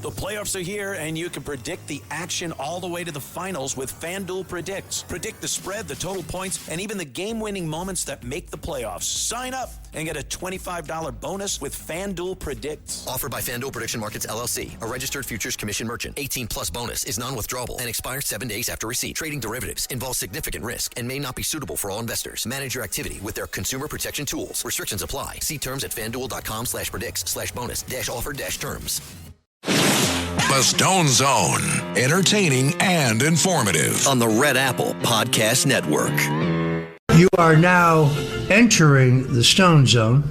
The playoffs are here, and you can predict the action all the way to the finals with FanDuel Predicts. Predict the spread, the total points, and even the game-winning moments that make the playoffs. Sign up and get a $25 bonus with FanDuel Predicts. Offered by FanDuel Prediction Markets, LLC, a registered futures commission merchant. 18-plus bonus is non-withdrawable and expires 7 days after receipt. Trading derivatives involves significant risk and may not be suitable for all investors. Manage your activity with their consumer protection tools. Restrictions apply. See terms at FanDuel.com/predicts/bonus-offer-terms. The Stone Zone, entertaining and informative. On the Red Apple Podcast Network. You are now entering the Stone Zone.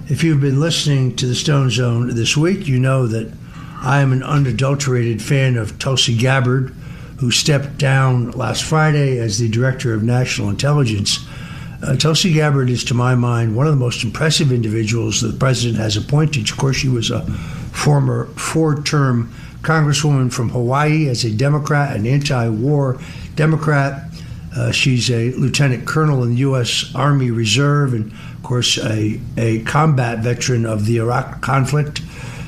If you've been listening to the Stone Zone this week, you know that I am an unadulterated fan of Tulsi Gabbard, who stepped down last Friday as the Director of National Intelligence. Tulsi Gabbard is, to my mind, one of the most impressive individuals that the president has appointed. Of course, she was a former four-term congresswoman from Hawaii as a Democrat, an anti-war Democrat. She's a lieutenant colonel in the U.S. Army Reserve and, of course, a combat veteran of the Iraq conflict.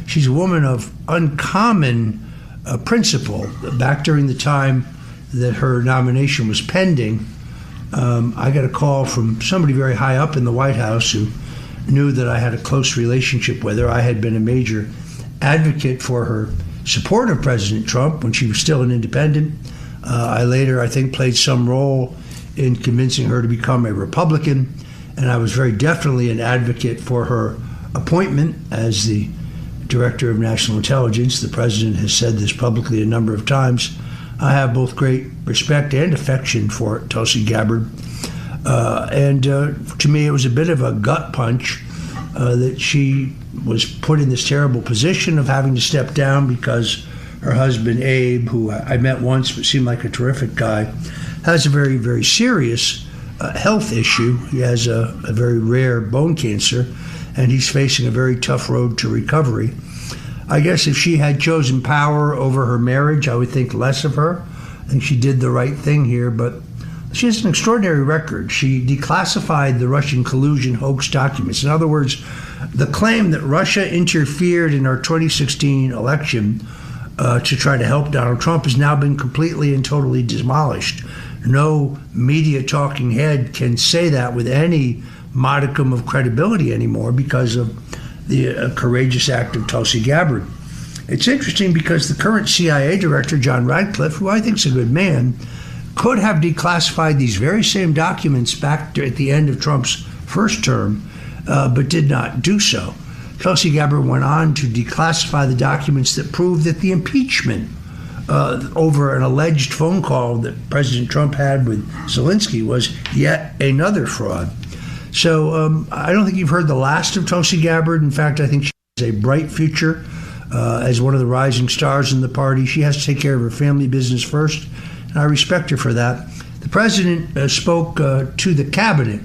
She's a woman of uncommon principle. Back during the time that her nomination was pending, I got a call from somebody very high up in the White House who knew that I had a close relationship with her. I had been a major advocate for her support of President Trump when she was still an independent. I later, I think, played some role in convincing her to become a Republican, and I was very definitely an advocate for her appointment as the Director of National Intelligence. The president has said this publicly a number of times. I have both great respect and affection for Tulsi Gabbard. And to me, it was a bit of a gut punch that she was put in this terrible position of having to step down because her husband, Abe, who I met once but seemed like a terrific guy, has a very, very serious health issue. He has a very rare bone cancer, and he's facing a very tough road to recovery. I guess if she had chosen power over her marriage, I would think less of her. I think she did the right thing here, but she has an extraordinary record. She declassified the Russian collusion hoax documents. In other words, the claim that Russia interfered in our 2016 election to try to help Donald Trump has now been completely and totally demolished. No media talking head can say that with any modicum of credibility anymore because of the courageous act of Tulsi Gabbard. It's interesting because the current CIA director, John Radcliffe, who I think is a good man, could have declassified these very same documents back at the end of Trump's first term, but did not do so. Tulsi Gabbard went on to declassify the documents that proved that the impeachment over an alleged phone call that President Trump had with Zelensky was yet another fraud. So I don't think you've heard the last of Tulsi Gabbard. In fact, I think she has a bright future as one of the rising stars in the party. She has to take care of her family business first, and I respect her for that. The president spoke to the cabinet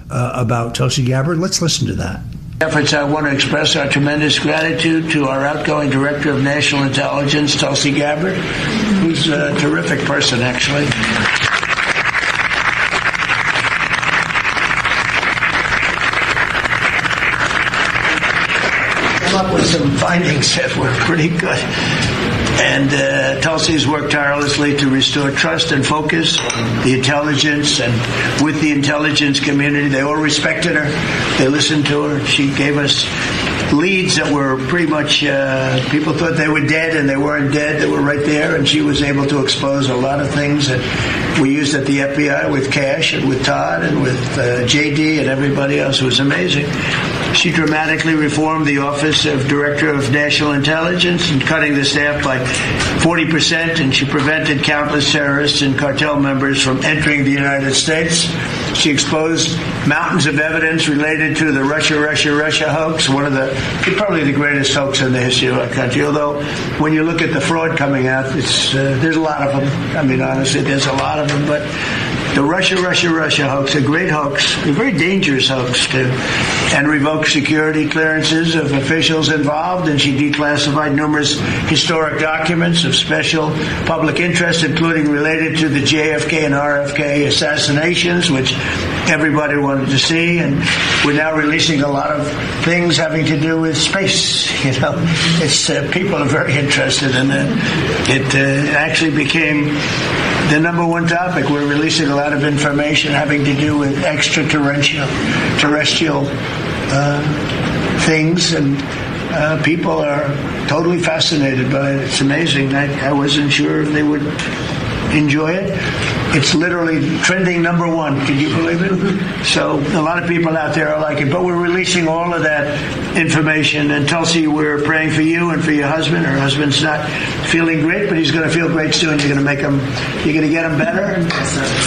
about Tulsi Gabbard. Let's listen to that. Efforts, I want to express our tremendous gratitude to our outgoing Director of National Intelligence, Tulsi Gabbard, who's a terrific person, actually. Up with some findings that were pretty good. And Tulsi's worked tirelessly to restore trust and focus, the intelligence, and with the intelligence community. They all respected her. They listened to her. She gave us leads that were pretty much, people thought they were dead, and they weren't dead. They were right there, and she was able to expose a lot of things that we used at the FBI with Cash and with Todd and with JD and everybody else. It was amazing. She dramatically reformed the Office of Director of National Intelligence and cutting the staff by 40%, and she prevented countless terrorists and cartel members from entering the United States. She exposed mountains of evidence related to the Russia hoax, probably the greatest hoax in the history of our country. Although, when you look at the fraud coming out, there's a lot of them. I mean, honestly, there's a lot of them, but the Russia hoax, a great hoax, a very dangerous hoax, and revoked security clearances of officials involved, and she declassified numerous historic documents of special public interest, including related to the JFK and RFK assassinations, which everybody wanted to see, and we're now releasing a lot of things having to do with space. It's people are very interested in it. It actually became the number one topic. We're releasing a lot of information having to do with extraterrestrial things, and people are totally fascinated by it. It's amazing. I wasn't sure if they would enjoy it. It's literally trending number one. Can you believe it? So a lot of people out there are like it. But we're releasing all of that information. And Tulsi, we're praying for you and for your husband. Her husband's not feeling great, but he's going to feel great soon. You're going to get him better.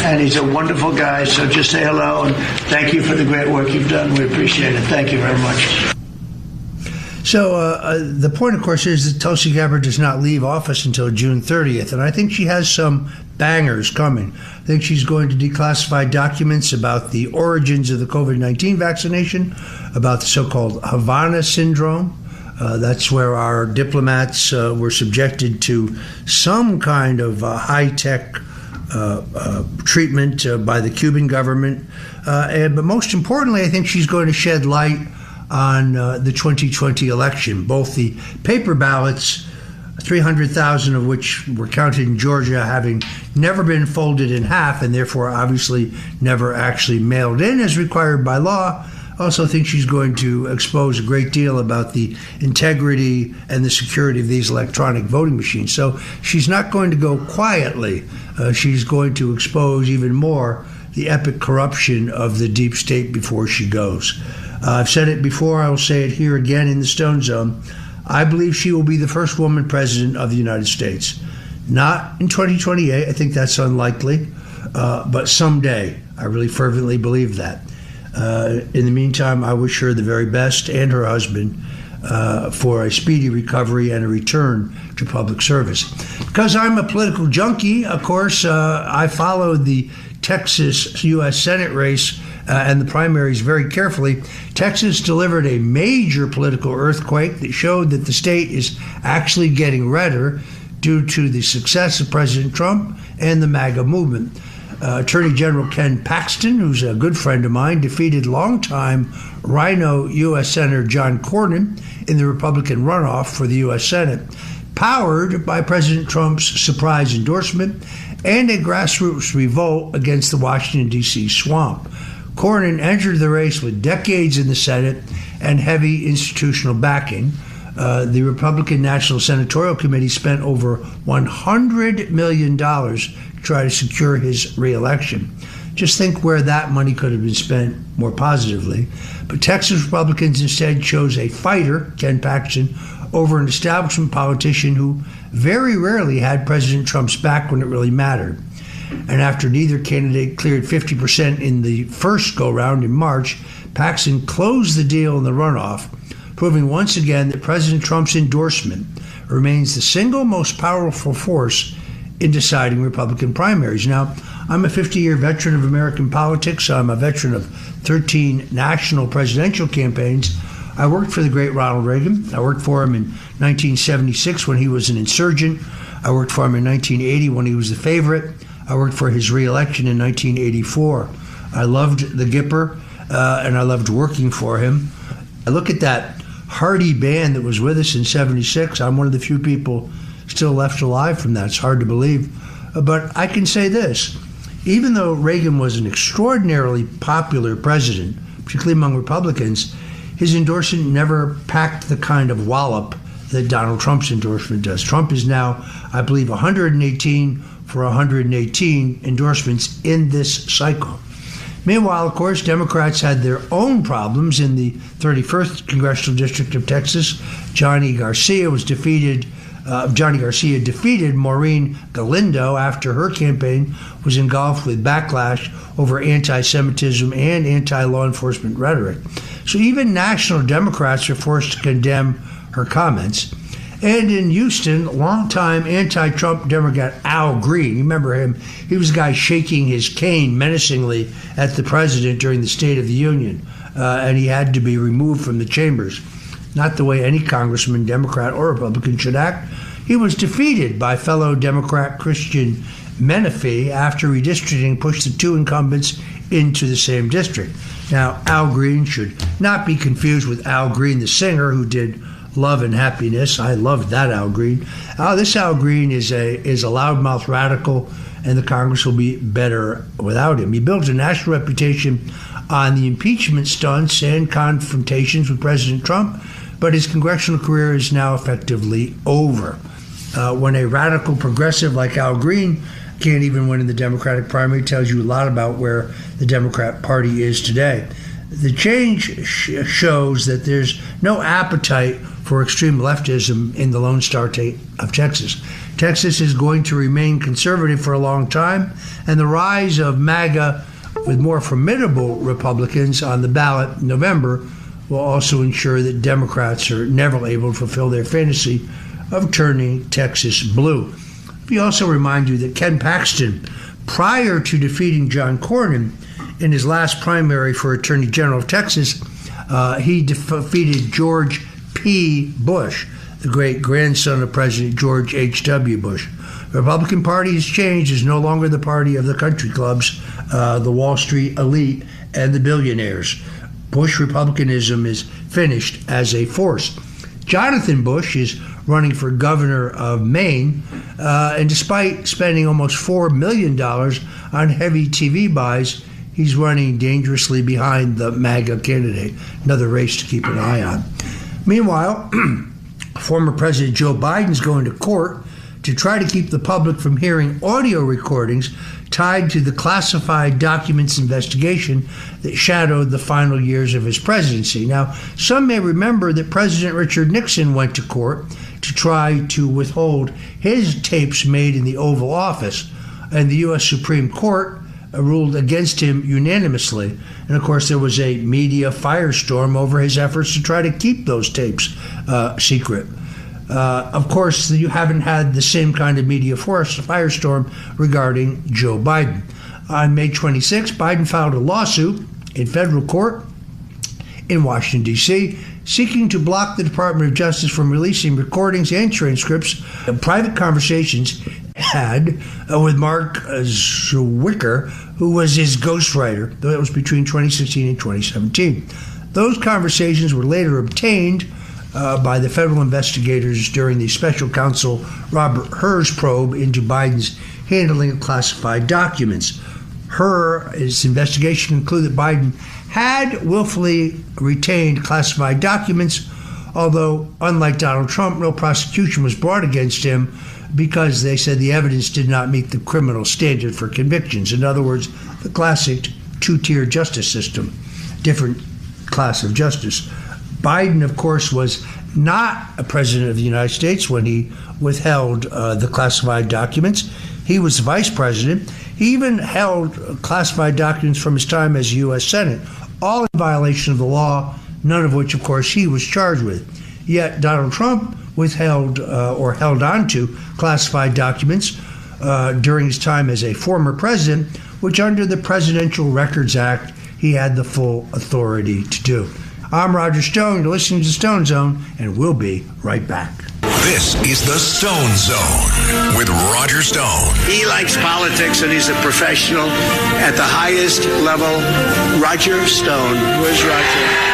And he's a wonderful guy. So just say hello and thank you for the great work you've done. We appreciate it. Thank you very much. So the point, of course, is that Tulsi Gabbard does not leave office until June 30th, and I think she has some bangers coming. I think she's going to declassify documents about the origins of the COVID-19 vaccination, about the so-called Havana syndrome. That's where our diplomats were subjected to some kind of high-tech treatment by the Cuban government. But most importantly, I think she's going to shed light on the 2020 election, both the paper ballots, 300,000 of which were counted in Georgia, having never been folded in half and therefore obviously never actually mailed in as required by law. I also think she's going to expose a great deal about the integrity and the security of these electronic voting machines. So she's not going to go quietly. She's going to expose even more the epic corruption of the deep state before she goes. I've said it before, I will say it here again in the Stone Zone. I believe she will be the first woman president of the United States. Not in 2028, I think that's unlikely, but someday. I really fervently believe that. In the meantime, I wish her the very best and her husband for a speedy recovery and a return to public service. Because I'm a political junkie, of course, I followed the Texas U.S. Senate race and the primaries very carefully. Texas delivered a major political earthquake that showed that the state is actually getting redder due to the success of President Trump and the MAGA movement. Attorney General Ken Paxton, who's a good friend of mine, defeated longtime Rhino U.S. Senator John Cornyn in the Republican runoff for the U.S. Senate, powered by President Trump's surprise endorsement and a grassroots revolt against the Washington, D.C. swamp. Cornyn entered the race with decades in the Senate and heavy institutional backing. The Republican National Senatorial Committee spent over $100 million to try to secure his reelection. Just think where that money could have been spent more positively. But Texas Republicans instead chose a fighter, Ken Paxton, over an establishment politician who very rarely had President Trump's back when it really mattered. And after neither candidate cleared 50% in the first go-round in March, Paxton closed the deal in the runoff, proving once again that President Trump's endorsement remains the single most powerful force in deciding Republican primaries. Now, I'm a 50-year veteran of American politics. I'm a veteran of 13 national presidential campaigns. I worked for the great Ronald Reagan. I worked for him in 1976 when he was an insurgent. I worked for him in 1980 when he was the favorite. I worked for his reelection in 1984. I loved the Gipper, and I loved working for him. I look at that hardy band that was with us in 76. I'm one of the few people still left alive from that. It's hard to believe. But I can say this. Even though Reagan was an extraordinarily popular president, particularly among Republicans, his endorsement never packed the kind of wallop that Donald Trump's endorsement does. Trump is now, I believe, 118 for 118 endorsements in this cycle. Meanwhile, of course, Democrats had their own problems in the 31st Congressional District of Texas. Johnny Garcia defeated Maureen Galindo after her campaign was engulfed with backlash over anti-Semitism and anti-law enforcement rhetoric. So even national Democrats are forced to condemn her comments. And in Houston, longtime anti-Trump Democrat Al Green, you remember him, he was the guy shaking his cane menacingly at the president during the State of the Union, and he had to be removed from the chambers. Not the way any congressman, Democrat or Republican, should act. He was defeated by fellow Democrat Christian Menifee after redistricting pushed the two incumbents into the same district. Now, Al Green should not be confused with Al Green, the singer who did Love and Happiness. I loved that Al Green. This Al Green is a loudmouth radical, and the Congress will be better without him. He built a national reputation on the impeachment stunts and confrontations with President Trump, but his congressional career is now effectively over. When a radical progressive like Al Green can't even win in the Democratic primary, tells you a lot about where the Democrat Party is today. The change shows that there's no appetite for extreme leftism in the Lone Star State of Texas. Texas is going to remain conservative for a long time, and the rise of MAGA with more formidable Republicans on the ballot in November will also ensure that Democrats are never able to fulfill their fantasy of turning Texas blue. We also remind you that Ken Paxton, prior to defeating John Cornyn in his last primary for Attorney General of Texas, he defeated George P. Bush, the great-grandson of President George H.W. Bush. The Republican Party has changed, is no longer the party of the country clubs, the Wall Street elite, and the billionaires. Bush Republicanism is finished as a force. Jonathan Bush is running for governor of Maine, and despite spending almost $4 million on heavy TV buys, he's running dangerously behind the MAGA candidate. Another race to keep an eye on. Meanwhile, former President Joe Biden's going to court to try to keep the public from hearing audio recordings tied to the classified documents investigation that shadowed the final years of his presidency. Now, some may remember that President Richard Nixon went to court to try to withhold his tapes made in the Oval Office, and the U.S. Supreme Court ruled against him unanimously. And of course, there was a media firestorm over his efforts to try to keep those tapes secret. Of course, you haven't had the same kind of media firestorm regarding Joe Biden. On May 26, Biden filed a lawsuit in federal court in Washington, D.C., seeking to block the Department of Justice from releasing recordings and transcripts of private conversations had with Mark Zwicker, who was his ghostwriter. That was between 2016 and 2017. Those conversations were later obtained by the federal investigators during the special counsel Robert Hur's probe into Biden's handling of classified documents. His investigation concluded that Biden had willfully retained classified documents, although, unlike Donald Trump, no prosecution was brought against him because they said the evidence did not meet the criminal standard for convictions. In other words, the classic two-tier justice system, different class of justice. Biden, of course, was not a president of the United States when he withheld the classified documents. He was vice president. He even held classified documents from his time as U.S. Senate, all in violation of the law, none of which, of course, he was charged with. Yet Donald Trump withheld or held on to classified documents during his time as a former president, which under the Presidential Records Act, he had the full authority to do. I'm Roger Stone. You're listening to Stone Zone, and we'll be right back. This is the Stone Zone with Roger Stone. He likes politics and he's a professional at the highest level. Roger Stone. Where's Roger?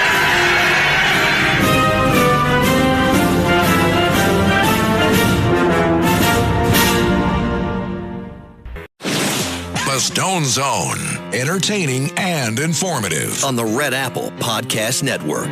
The Stone Zone, entertaining and informative. On the Red Apple Podcast Network.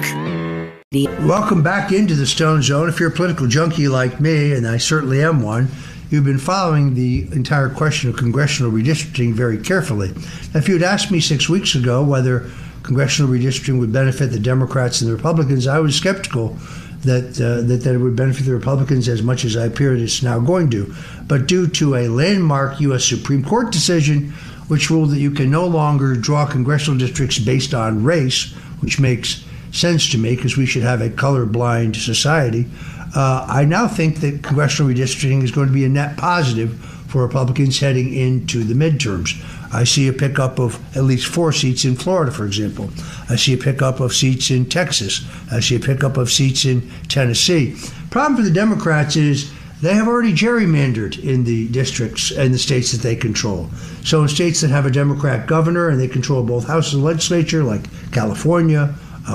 Welcome back into the Stone Zone. If you're a political junkie like me, and I certainly am one, you've been following the entire question of congressional redistricting very carefully. Now, if you had asked me 6 weeks ago whether congressional redistricting would benefit the Democrats and the Republicans, I was skeptical that it would benefit the Republicans as much as I appear it's now going to. But due to a landmark U.S. Supreme Court decision, which ruled that you can no longer draw congressional districts based on race, which makes sense to me because we should have a colorblind society, I now think that congressional redistricting is going to be a net positive for Republicans heading into the midterms. I see a pickup of at least 4 seats in Florida, for example. I see a pickup of seats in Texas. I see a pickup of seats in Tennessee. Problem for the Democrats is they have already gerrymandered in the districts and the states that they control. So in states that have a Democrat governor and they control both houses of legislature, like California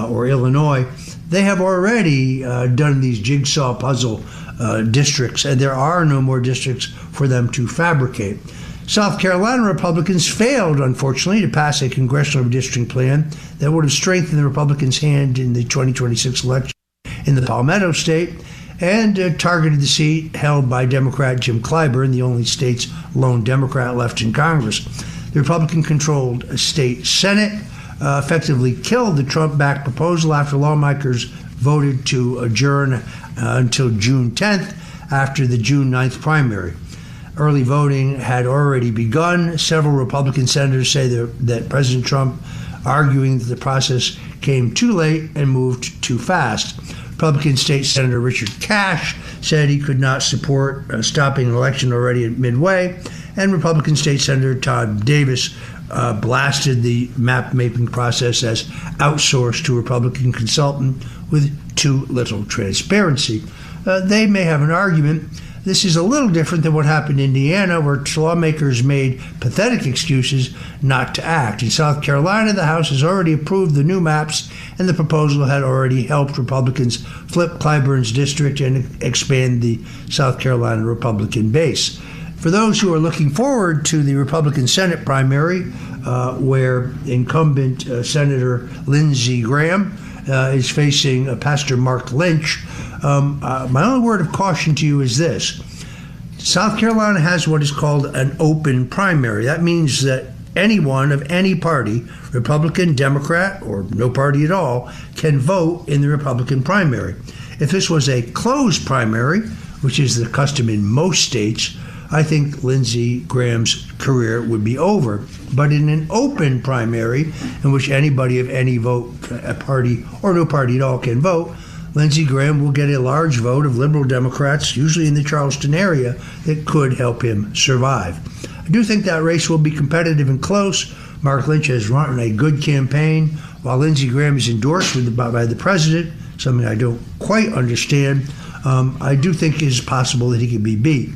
or Illinois, they have already done these jigsaw puzzle districts, and there are no more districts for them to fabricate. South Carolina Republicans failed, unfortunately, to pass a congressional redistricting plan that would have strengthened the Republicans' hand in the 2026 election in the Palmetto State and targeted the seat held by Democrat Jim Clyburn, the only state's lone Democrat left in Congress. The Republican-controlled state Senate effectively killed the Trump-backed proposal after lawmakers voted to adjourn until June 10th after the June 9th primary. Early voting had already begun. Several Republican senators say that President Trump arguing that the process came too late and moved too fast. Republican State Senator Richard Cash said he could not support stopping an election already at midway, and Republican State Senator Todd Davis blasted the map-making process as outsourced to a Republican consultant with too little transparency. They may have an argument. This is a little different than what happened in Indiana, where lawmakers made pathetic excuses not to act. In South Carolina, the House has already approved the new maps, and the proposal had already helped Republicans flip Clyburn's district and expand the South Carolina Republican base. For those who are looking forward to the Republican Senate primary, where incumbent Senator Lindsey Graham is facing Pastor Mark Lynch, my only word of caution to you is this. South Carolina has what is called an open primary. That means that anyone of any party, Republican, Democrat, or no party at all, can vote in the Republican primary. If this was a closed primary, which is the custom in most states, I think Lindsey Graham's career would be over. But in an open primary, in which anybody of any vote, a party or no party at all, can vote, Lindsey Graham will get a large vote of liberal Democrats, usually in the Charleston area, that could help him survive. I do think that race will be competitive and close. Mark Lynch has run a good campaign, while Lindsey Graham is endorsed by the president, something I don't quite understand. I do think it is possible that he could be beat.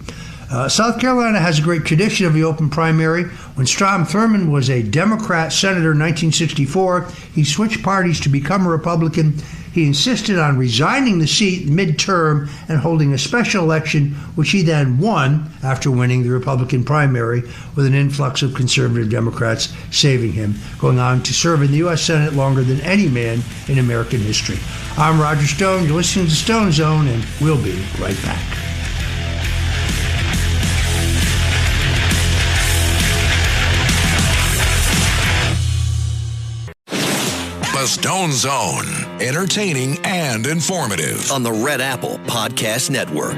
South Carolina has a great tradition of the open primary. When Strom Thurmond was a Democrat senator in 1964, he switched parties to become a Republican. He insisted on resigning the seat midterm and holding a special election, which he then won after winning the Republican primary with an influx of conservative Democrats saving him, going on to serve in the U.S. Senate longer than any man in American history. I'm Roger Stone. You're listening to Stone Zone, and we'll be right back. The Stone Zone, entertaining and informative. On the Red Apple Podcast Network.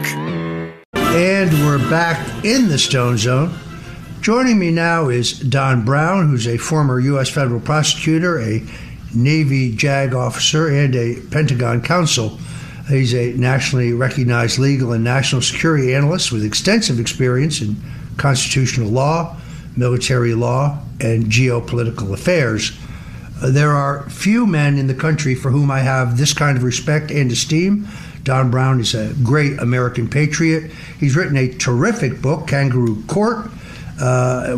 And we're back in the Stone Zone. Joining me now is Don Brown, who's a former U.S. federal prosecutor, a Navy JAG officer, and a Pentagon counsel. He's a nationally recognized legal and national security analyst with extensive experience in constitutional law, military law, and geopolitical affairs. There are few men in the country for whom I have this kind of respect and esteem. Don Brown is a great American patriot. He's written a terrific book, Kangaroo Court,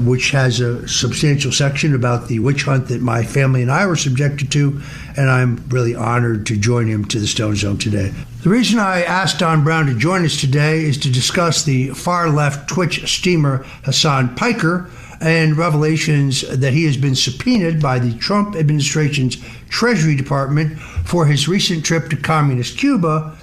which has a substantial section about the witch hunt that my family and I were subjected to, and I'm really honored to join him to the Stone Zone today. The reason I asked Don Brown to join us today is to discuss the far-left Twitch steamer Hassan Piker and revelations that he has been subpoenaed by the Trump administration's Treasury Department for his recent trip to communist Cuba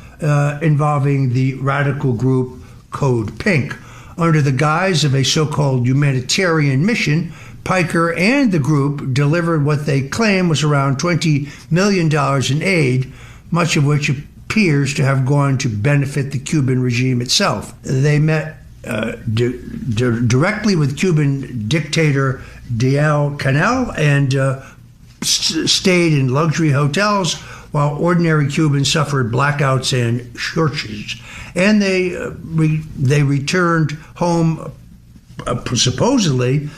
involving the radical group Code Pink. Under the guise of a so-called humanitarian mission, Piker and the group delivered what they claim was around $20 million in aid, much of which appears to have gone to benefit the Cuban regime itself. They met directly with Cuban dictator Díaz-Canel and stayed in luxury hotels while ordinary Cubans suffered blackouts and shortages. And they returned home supposedly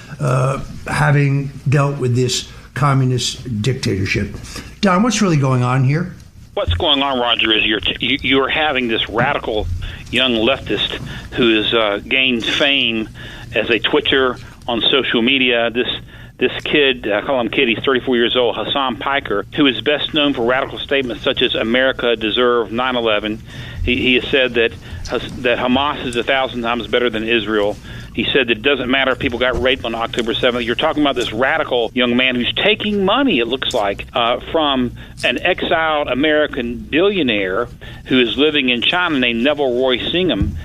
having dealt with this communist dictatorship. Don, what's really going on here? What's going on, Roger, is you're having this radical young leftist who has gained fame as a twitcher on social media. This kid, I call him kid, he's 34 years old, Hassan Piker, who is best known for radical statements such as America deserved 9/11. He has said that Hamas is 1,000 times better than Israel. He said that it doesn't matter if people got raped on October 7th. You're talking about this radical young man who's taking money, it looks like, from an exiled American billionaire who is living in China named Neville Roy Singham,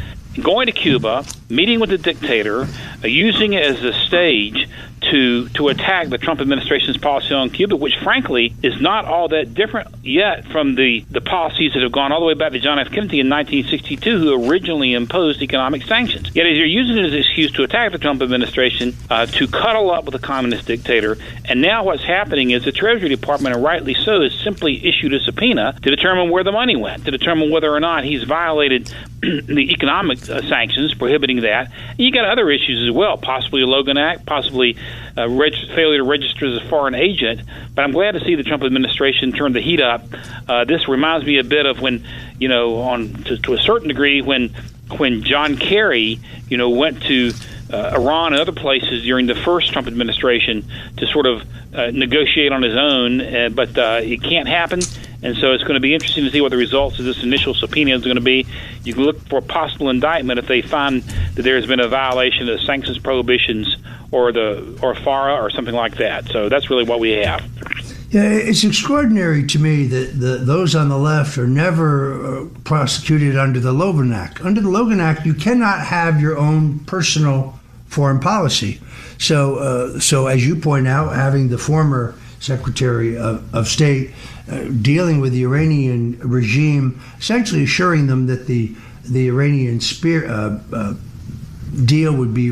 going to Cuba, meeting with the dictator, using it as a stage to attack the Trump administration's policy on Cuba, which frankly is not all that different yet from the policies that have gone all the way back to John F. Kennedy in 1962, who originally imposed economic sanctions. Yet as you're using it as an excuse to attack the Trump administration, to cuddle up with a communist dictator, and now what's happening is the Treasury Department, and rightly so, has simply issued a subpoena to determine where the money went, to determine whether or not he's violated the economic sanctions prohibiting that. And you got other issues as well, possibly a Logan Act, possibly failure to register as a foreign agent. But I'm glad to see the Trump administration turn the heat up. This reminds me a bit of when, to a certain degree, when John Kerry, went to Iran and other places during the first Trump administration to sort of negotiate on his own, but it can't happen. And so it's going to be interesting to see what the results of this initial subpoena is going to be. You can look for a possible indictment if they find that there has been a violation of the sanctions prohibitions or FARA or something like that. So that's really what we have. Yeah, it's extraordinary to me that those on the left are never prosecuted under the Logan Act. Under the Logan Act, you cannot have your own personal foreign policy. So as you point out, having the former Secretary of State dealing with the Iranian regime, essentially assuring them that the Iranian deal would be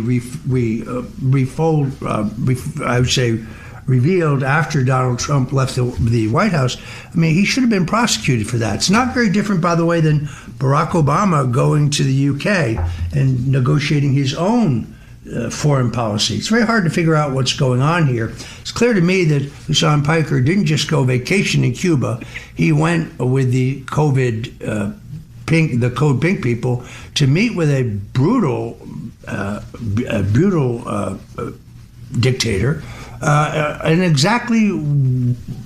revealed after Donald Trump left the White House. I mean, he should have been prosecuted for that. It's not very different, by the way, than Barack Obama going to the UK and negotiating his own foreign policy. It's very hard to figure out what's going on here. It's clear to me that Hassan Piker didn't just go vacation in Cuba. He went with the Code Pink people to meet with a brutal dictator. And exactly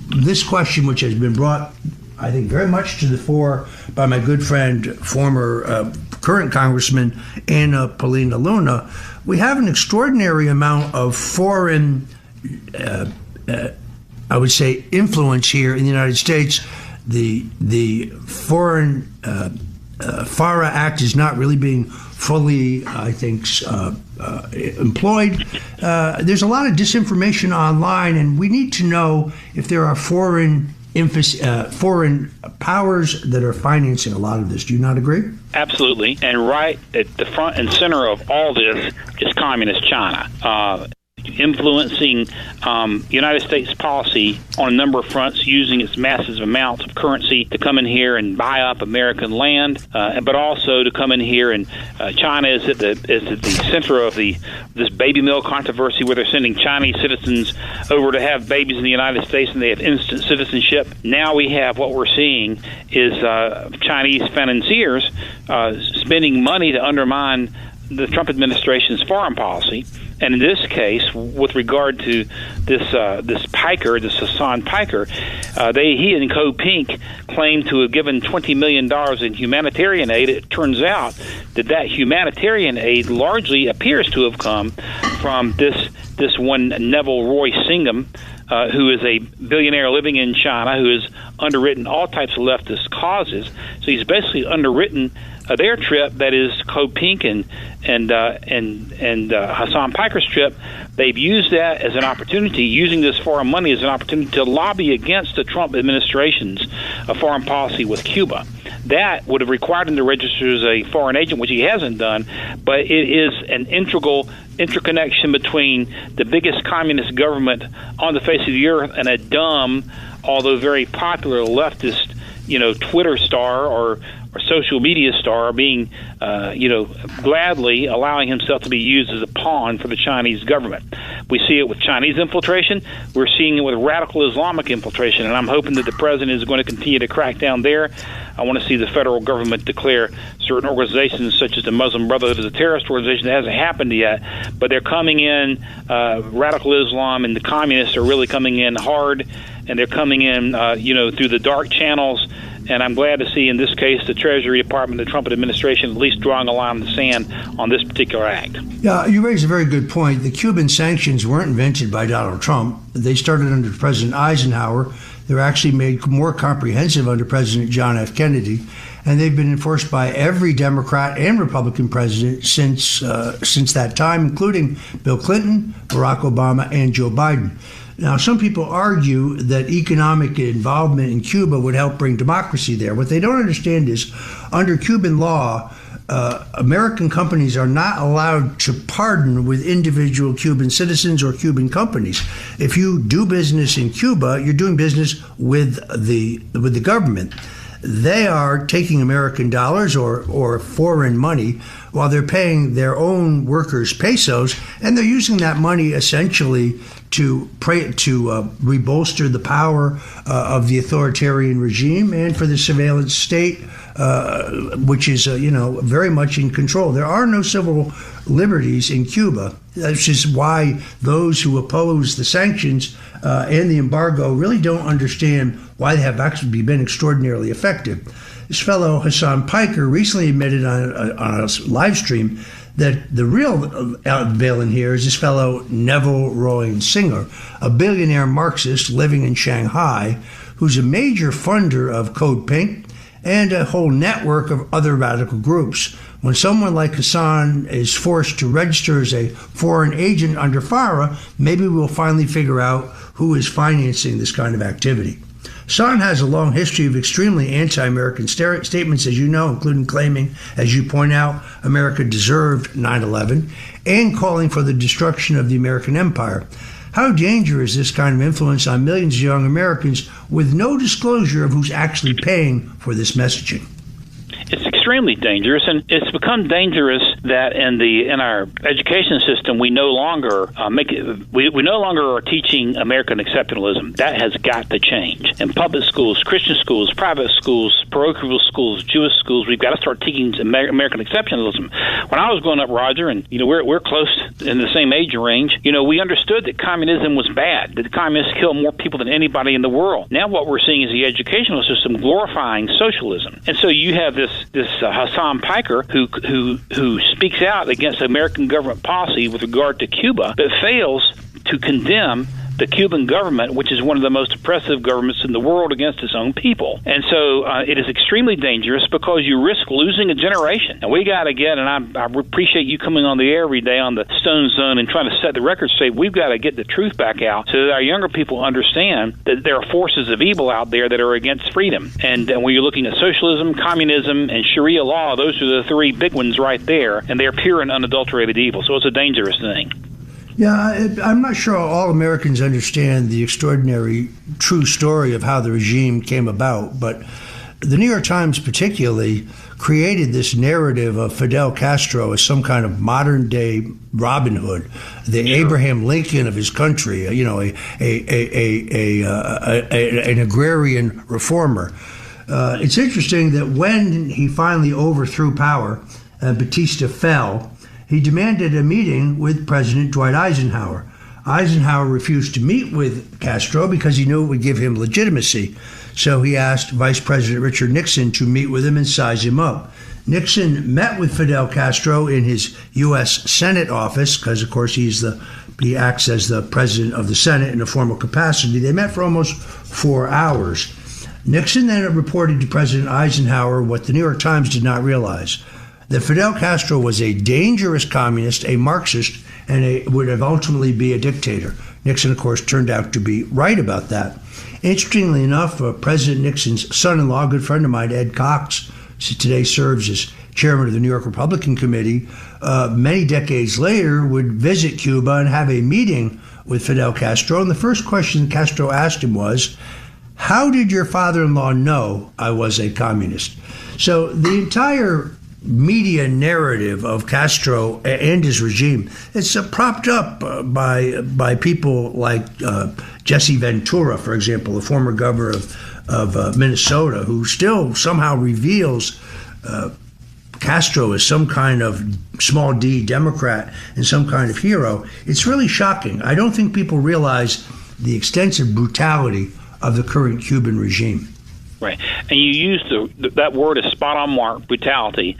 this question, which has been brought, I think, very much to the fore by my good friend, former current Congressman Anna Paulina Luna, we have an extraordinary amount of foreign, I would say, influence here in the United States. The foreign FARA Act is not really being fully, I think, employed. There's a lot of disinformation online, and we need to know if there are foreign powers that are financing a lot of this. Do you not agree? Absolutely. And right at the front and center of all this is communist China, influencing United States policy on a number of fronts, using its massive amounts of currency to come in here and buy up American land, but also to come in here. And China is at the center of this baby mill controversy, where they're sending Chinese citizens over to have babies in the United States, and they have instant citizenship. Now we have what we're seeing is Chinese financiers spending money to undermine the Trump administration's foreign policy. And in this case, with regard to this Piker, this Hassan Piker, he and Code Pink claimed to have given $20 million in humanitarian aid. It turns out that humanitarian aid largely appears to have come from this one Neville Roy Singham, who is a billionaire living in China, who has underwritten all types of leftist causes. So he's basically underwritten their trip, that is Code Pink and Hassan Piker's trip. They've used that as an opportunity, using this foreign money as an opportunity to lobby against the Trump administration's foreign policy with Cuba. That would have required him to register as a foreign agent, which he hasn't done, but it is an interconnection between the biggest communist government on the face of the earth and a dumb, although very popular leftist, Twitter star or social media star being, gladly allowing himself to be used as a pawn for the Chinese government. We see it with Chinese infiltration. We're seeing it with radical Islamic infiltration, and I'm hoping that the president is going to continue to crack down there. I want to see the federal government declare certain organizations such as the Muslim Brotherhood as a terrorist organization. That hasn't happened yet, but they're coming in, radical Islam and the communists are really coming in hard, and they're coming in, through the dark channels. And I'm glad to see, in this case, the Treasury Department, the Trump administration, at least drawing a line in the sand on this particular act. Yeah, you raise a very good point. The Cuban sanctions weren't invented by Donald Trump. They started under President Eisenhower. They were actually made more comprehensive under President John F. Kennedy. And they've been enforced by every Democrat and Republican president since that time, including Bill Clinton, Barack Obama, and Joe Biden. Now, some people argue that economic involvement in Cuba would help bring democracy there. What they don't understand is, under Cuban law, American companies are not allowed to partner with individual Cuban citizens or Cuban companies. If you do business in Cuba, you're doing business with the government. They are taking American dollars or foreign money while they're paying their own workers pesos, and they're using that money essentially to rebolster the power of the authoritarian regime and for the surveillance state, which is very much in control. There are no civil liberties in Cuba. That's just why those who oppose the sanctions and the embargo really don't understand why they have actually been extraordinarily effective. This fellow, Hassan Piker, recently admitted on a live stream that the real villain here is this fellow Neville Rowan Singer, a billionaire Marxist living in Shanghai, who's a major funder of Code Pink and a whole network of other radical groups. When someone like Hassan is forced to register as a foreign agent under FARA, maybe we'll finally figure out who is financing this kind of activity. Hassan has a long history of extremely anti-American statements, as you know, including claiming, as you point out, America deserved 9/11 and calling for the destruction of the American empire. How dangerous is this kind of influence on millions of young Americans with no disclosure of who's actually paying for this messaging? It's extremely dangerous, and it's become dangerous that in our education system we no longer we no longer are teaching American exceptionalism. That has got to change. In public schools, Christian schools, private schools, parochial schools, Jewish schools, we've got to start teaching American exceptionalism. When I was growing up, Roger, and we're close in the same age range, we understood that communism was bad, that the communists killed more people than anybody in the world. Now what we're seeing is the educational system glorifying socialism, and so you have this Hassan Piker who speaks out against American government policy with regard to Cuba, but fails to condemn the Cuban government, which is one of the most oppressive governments in the world against its own people. And so it is extremely dangerous because you risk losing a generation. And we got to get, and I appreciate you coming on the air every day on the Stone Zone and trying to set the record straight, we've got to get the truth back out so that our younger people understand that there are forces of evil out there that are against freedom. And when you're looking at socialism, communism, and Sharia law, those are the three big ones right there, and they're pure and unadulterated evil. So it's a dangerous thing. Yeah, I'm not sure all Americans understand the extraordinary true story of how the regime came about, but the New York Times particularly created this narrative of Fidel Castro as some kind of modern-day Robin Hood, the Abraham Lincoln of his country, an agrarian reformer. It's interesting that when he finally overthrew power and Batista fell, he demanded a meeting with President Dwight Eisenhower. Eisenhower refused to meet with Castro because he knew it would give him legitimacy. So he asked Vice President Richard Nixon to meet with him and size him up. Nixon met with Fidel Castro in his U.S. Senate office because, of course, he acts as the president of the Senate in a formal capacity. They met for almost 4 hours. Nixon then reported to President Eisenhower what the New York Times did not realize, that Fidel Castro was a dangerous communist, a Marxist, and would ultimately be a dictator. Nixon, of course, turned out to be right about that. Interestingly enough, President Nixon's son-in-law, a good friend of mine, Ed Cox, today serves as chairman of the New York Republican Committee, many decades later would visit Cuba and have a meeting with Fidel Castro. And the first question Castro asked him was, how did your father-in-law know I was a communist? So the entire media narrative of Castro and his regime is propped up by people like Jesse Ventura, for example, the former governor of Minnesota, who still somehow reveals Castro as some kind of small d Democrat and some kind of hero. It's really shocking. I don't think people realize the extensive brutality of the current Cuban regime. Right, and you used that word is spot on mark, brutality.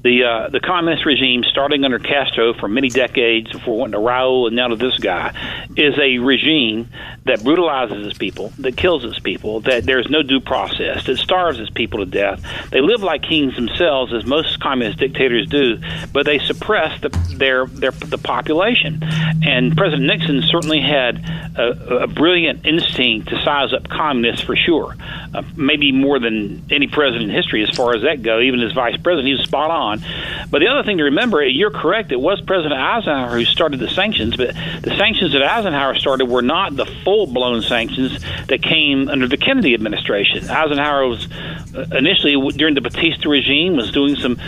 The communist regime, starting under Castro for many decades before went to Raul and now to this guy, is a regime that brutalizes its people, that kills its people, that there's no due process, that starves its people to death. They live like kings themselves, as most communist dictators do, but they suppress the population. And President Nixon certainly had a brilliant instinct to size up communists for sure. Maybe more than any president in history as far as that goes, even as vice president, he was spot on. But the other thing to remember, you're correct, it was President Eisenhower who started the sanctions, but the sanctions that Eisenhower started were not the full-blown sanctions that came under the Kennedy administration. Eisenhower was initially, during the Batista regime, was doing some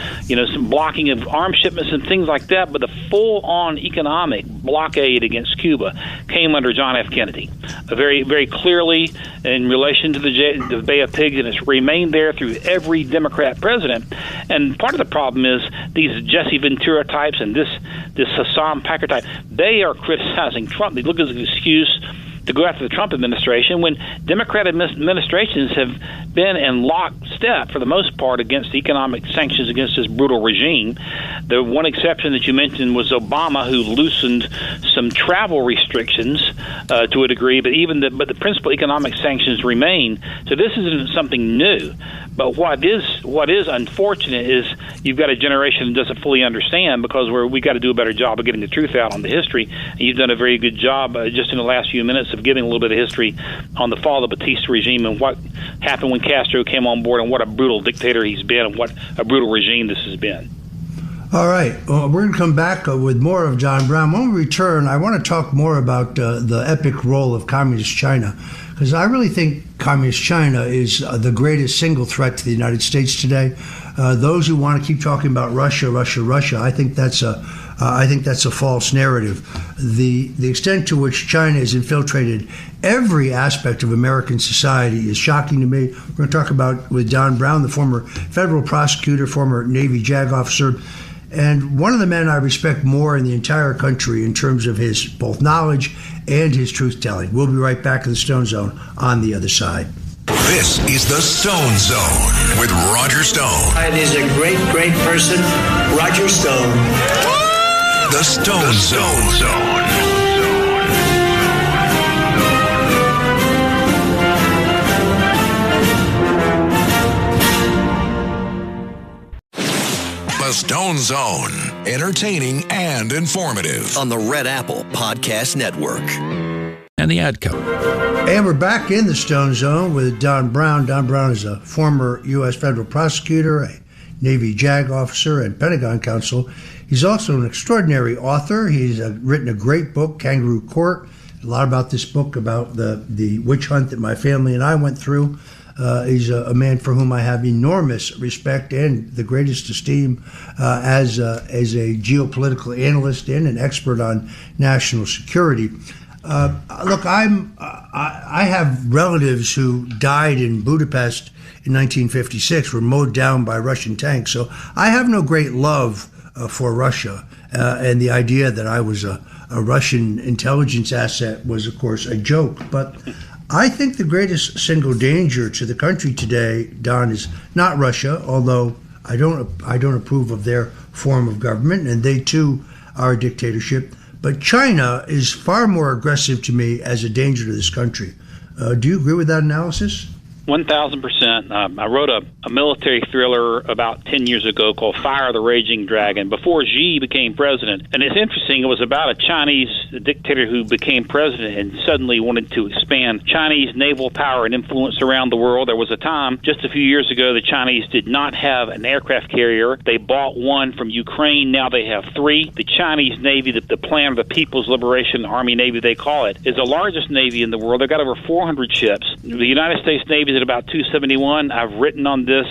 blocking of arms shipments and things like that, but the full-on economic blockade against Cuba came under John F. Kennedy. Very, very clearly in relation to the Bay of Pigs, and it's remained there through every Democrat president. And part of the problem is these Jesse Ventura types and this Hassan Piker type, they are criticizing Trump. They look as an excuse to go after the Trump administration when Democrat administrations have been in lockstep for the most part against economic sanctions against this brutal regime. The one exception that you mentioned was Obama, who loosened some travel restrictions to a degree, but the principal economic sanctions remain. So this isn't something new. But what is unfortunate is you've got a generation that doesn't fully understand, because we got to do a better job of getting the truth out on the history. And you've done a very good job just in the last few minutes of giving a little bit of history on the fall of the Batista regime and what happened when Castro came on board and what a brutal dictator he's been and what a brutal regime this has been. All right. Well, we're going to come back with more of John Brown. When we return, I want to talk more about the epic role of Communist China, because I really think Communist China is the greatest single threat to the United States today. Those who want to keep talking about Russia, I think that's a false narrative. The extent to which China has infiltrated every aspect of American society is shocking to me. We're going to talk about with Don Brown, the former federal prosecutor, former Navy JAG officer, and one of the men I respect more in the entire country in terms of his both knowledge and his truth-telling. We'll be right back in the Stone Zone on the other side. This is the Stone Zone with Roger Stone. It is a great, great person, Roger Stone. The Stone Zone. The Stone Zone. Entertaining and informative. On the Red Apple Podcast Network. And the ad code. And we're back in the Stone Zone with Don Brown. Don Brown is a former U.S. federal prosecutor, a Navy JAG officer, and Pentagon counsel. He's also an extraordinary author. He's written a great book, Kangaroo Court. A lot about this book, about the witch hunt that my family and I went through. He's a man for whom I have enormous respect and the greatest esteem as a geopolitical analyst and an expert on national security. Look, I have relatives who died in Budapest in 1956, were mowed down by Russian tanks. So I have no great love for Russia, and the idea that I was a Russian intelligence asset was, of course, a joke. But I think the greatest single danger to the country today, Don, is not Russia, although I don't approve of their form of government, and they too are a dictatorship. But China is far more aggressive to me as a danger to this country. Do you agree with that analysis? 1,000%. I wrote a military thriller about 10 years ago called Fire the Raging Dragon before Xi became president. And it's interesting, it was about a Chinese dictator who became president and suddenly wanted to expand Chinese naval power and influence around the world. There was a time just a few years ago the Chinese did not have an aircraft carrier. They bought one from Ukraine. Now they have 3. The Chinese Navy, the Plan of the People's Liberation Army Navy, they call it, is the largest navy in the world. They've got over 400 ships. The United States Navy is at about 271. I've written on this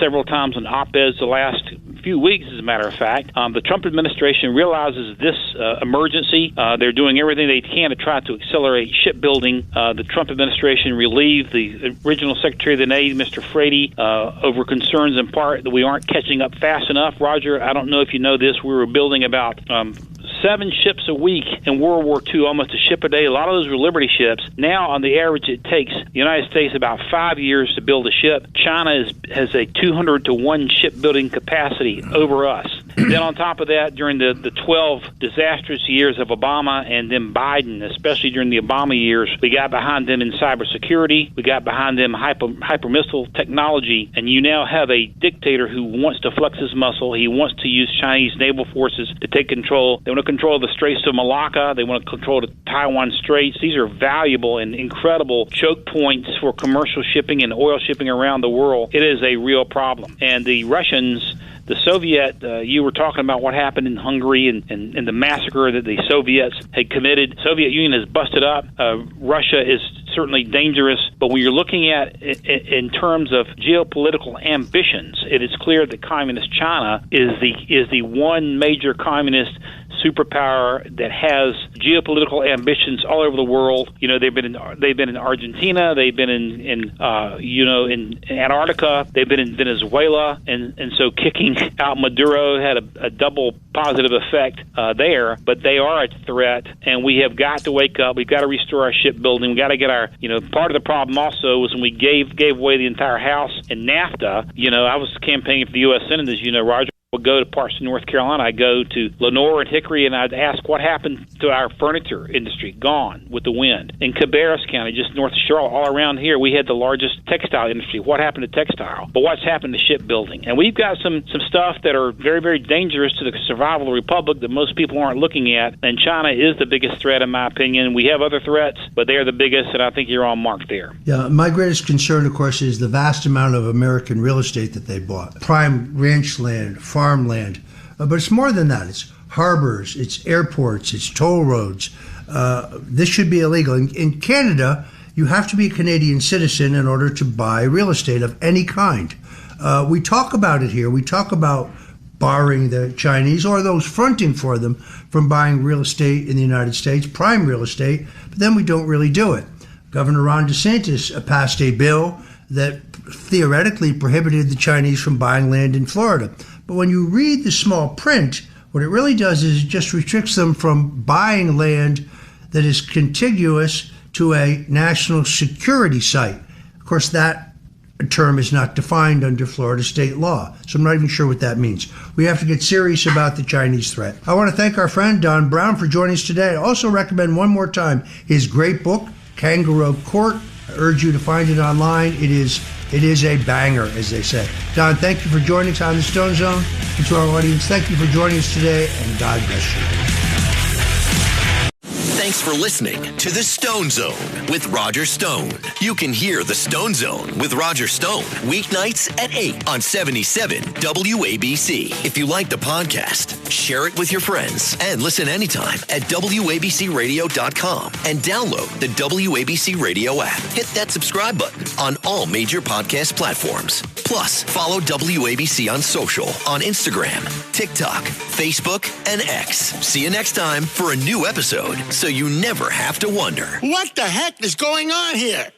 several times in op-eds the last few weeks, as a matter of fact. The Trump administration realizes this emergency. They're doing everything they can to try to accelerate shipbuilding. The Trump administration relieved the original Secretary of the Navy, Mr. Frady, over concerns in part that we aren't catching up fast enough. Roger, I don't know if you know this, we were building about 7 ships a week in World War II, almost a ship a day. A lot of those were Liberty ships. Now, on the average, it takes the United States about 5 years to build a ship. China has a 200-to-1 shipbuilding capacity over us. Then on top of that, during the 12 disastrous years of Obama and then Biden, especially during the Obama years, we got behind them in cybersecurity. We got behind them hyper missile technology. And you now have a dictator who wants to flex his muscle. He wants to use Chinese naval forces to take control. They want to control the Straits of Malacca. They want to control the Taiwan Straits. These are valuable and incredible choke points for commercial shipping and oil shipping around the world. It is a real problem. And the Russians, the Soviet, you were talking about what happened in Hungary and the massacre that the Soviets had committed. Soviet Union has busted up. Russia is certainly dangerous, but when you're looking at in terms of geopolitical ambitions, it is clear that Communist China is the one major communist superpower that has geopolitical ambitions all over the world. You know, they've been in Argentina, they've been in Antarctica, they've been in Venezuela, and so kicking out Maduro had a double positive effect there. But they are a threat, and we have got to wake up. We've got to restore our shipbuilding. We've got to get our, part of the problem also was when we gave away the entire House in NAFTA. I was campaigning for the U.S. Senate, as you know, Roger. Would go to parts of North Carolina. I'd go to Lenore and Hickory, and I'd ask what happened to our furniture industry. Gone with the wind. In Cabarrus County, just north of Charlotte, all around here, we had the largest textile industry. What happened to textile? But what's happened to shipbuilding? And we've got some stuff that are very, very dangerous to the survival of the republic that most people aren't looking at. And China is the biggest threat, in my opinion. We have other threats, but they are the biggest, and I think you're on mark there. Yeah, my greatest concern, of course, is the vast amount of American real estate that they bought. Prime ranch land, farmland. But it's more than that. It's harbors, it's airports, it's toll roads. This should be illegal. In Canada, you have to be a Canadian citizen in order to buy real estate of any kind. We talk about it here. We talk about barring the Chinese or those fronting for them from buying real estate in the United States, prime real estate, but then we don't really do it. Governor Ron DeSantis passed a bill that theoretically prohibited the Chinese from buying land in Florida. But when you read the small print, what it really does is it just restricts them from buying land that is contiguous to a national security site. Of course, that term is not defined under Florida state law, so I'm not even sure what that means. We have to get serious about the Chinese threat. I want to thank our friend Don Brown for joining us today. I also recommend one more time his great book, Kangaroo Court. I urge you to find it online. It is a banger, as they say. Don, thank you for joining us on the Stone Zone. And to our audience, thank you for joining us today, and God bless you. Thanks for listening to The Stone Zone with Roger Stone. You can hear The Stone Zone with Roger Stone weeknights at 8 on 77 WABC. If you like the podcast, share it with your friends and listen anytime at WABCRadio.com and download the WABC Radio app. Hit that subscribe button on all major podcast platforms. Plus, follow WABC on social on Instagram, TikTok, Facebook, and X. See you next time for a new episode so you never have to wonder. What the heck is going on here?